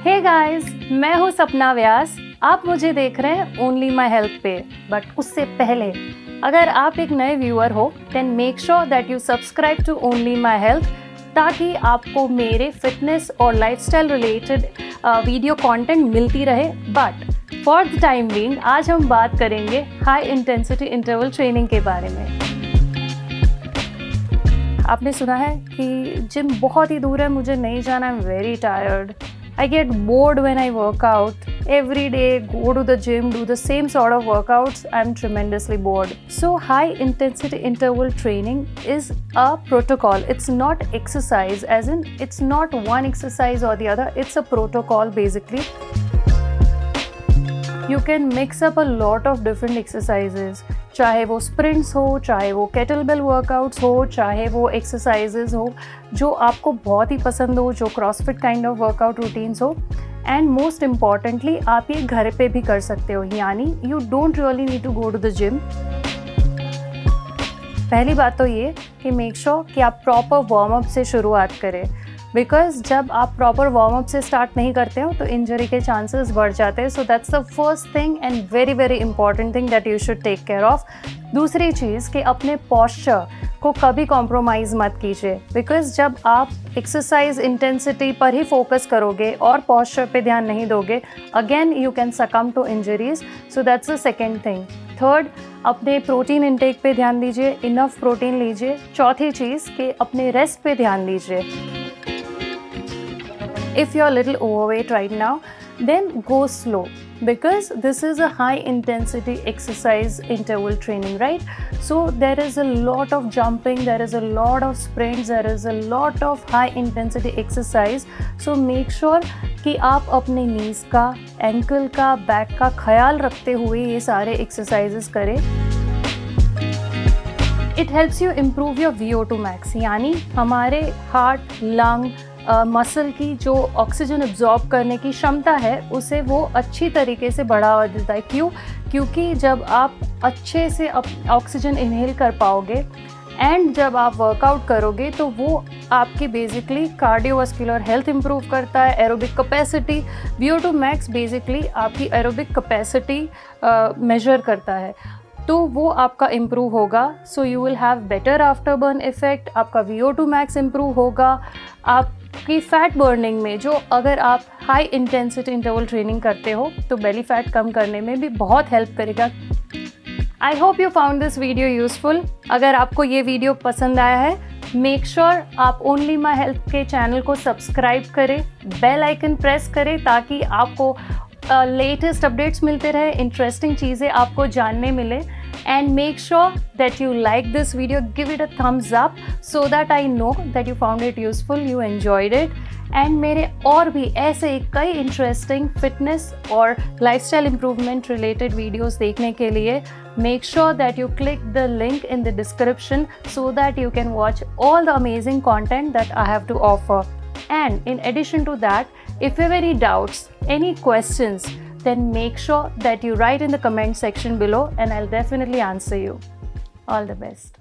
Hey guys, मैं हूँ सपना व्यास। आप मुझे देख रहे हैं ओनली माई हेल्थ पे। बट उससे पहले अगर आप एक नए व्यूअर हो then make sure that you subscribe to only my health, ताकि आपको मेरे फिटनेस और लाइफस्टाइल रिलेटेड वीडियो कंटेंट मिलती रहे। But for the time being आज हम बात करेंगे हाई इंटेंसिटी इंटरवल ट्रेनिंग के बारे में। आपने सुना है कि जिम बहुत ही दूर है, मुझे नहीं जाना, I am very tired, I get bored when I work out. Every day, go to the gym, do the same sort of workouts. I'm tremendously bored. So, high intensity interval training is a protocol. It's not exercise, as in, it's not one exercise or the other. It's a protocol basically. You can mix up a lot of different exercises. चाहे वो sprints हो, चाहे वो kettlebell workouts हो, चाहे वो exercises हो जो आपको बहुत ही पसंद हो, जो CrossFit kind of workout routines हो। एंड मोस्ट इम्पॉर्टेंटली आप ये घर पे भी कर सकते हो, यानी you don't really need to go to the gym. पहली बात तो ये कि मेक श्योर कि आप प्रॉपर वार्म अप से शुरुआत करें, बिकॉज जब आप प्रॉपर वार्म अप से स्टार्ट नहीं करते हो तो इंजरी के चांसेस बढ़ जाते हैं। So that's the first thing and very very important thing that you should take care of. दूसरी चीज़ कि अपने पॉस्चर को कभी कॉम्प्रोमाइज़ मत कीजिए, बिकॉज जब आप एक्सरसाइज इंटेंसिटी पर ही फोकस करोगे और पॉस्चर पे ध्यान नहीं दोगे, again you can succumb to injuries. So that's the second thing. Third, अपने प्रोटीन इंटेक पे ध्यान दीजिए, इनफ प्रोटीन लीजिए। चौथी चीज़ कि अपने रेस्ट पे ध्यान दीजिए। If you're a little overweight right now, then go slow, because this is a high intensity exercise interval training, right? So there is a lot of jumping, there is a lot of sprints, there is a lot of high intensity exercise. So make sure कि आप अपने knees का, ankle का, back का ख्याल रखते हुए ये सारे exercises करें। It helps you improve your VO2 max, यानी हमारे हार्ट, लंग, मसल की जो ऑक्सीजन एब्जॉर्ब करने की क्षमता है उसे वो अच्छी तरीके से बढ़ावा देता है। क्यों? क्योंकि जब आप अच्छे से ऑक्सीजन इनहेल कर पाओगे एंड जब आप वर्कआउट करोगे तो वो आपकी बेसिकली कार्डियोवास्कुलर हेल्थ इंप्रूव करता है, aerobic capacity. VO2 max basically आपकी एरोबिक कैपेसिटी मेजर करता है, तो वो आपका इम्प्रूव होगा। So you will have better after burn effect, आपका VO2 मैक्स इम्प्रूव होगा। आपकी फैट बर्निंग में, जो अगर आप हाई इंटेंसिटी इंटरवल ट्रेनिंग करते हो तो बेली फैट कम करने में भी बहुत हेल्प करेगा। I hope you found this video useful. अगर आपको ये वीडियो पसंद आया है, मेक श्योर आप ओनली माई हेल्थ के चैनल को सब्सक्राइब करें, बेल आइकन प्रेस करें, ताकि आपको लेटेस्ट अपडेट्स मिलते रहे, इंटरेस्टिंग चीज़ें आपको जानने मिले। And make sure that you like this video, give it a thumbs up so that I know that you found it useful, you enjoyed it. And मेरे और भी ऐसे कई इंटरेस्टिंग फिटनेस और लाइफस्टाइल इम्प्रूवमेंट रिलेटेड वीडियोस देखने के लिए make sure that you click the link in the description so that you can watch all the amazing content that I have to offer. And in addition to that, if you have any doubts, any questions, then make sure that you write in the comment section below and I'll definitely answer you. All the best.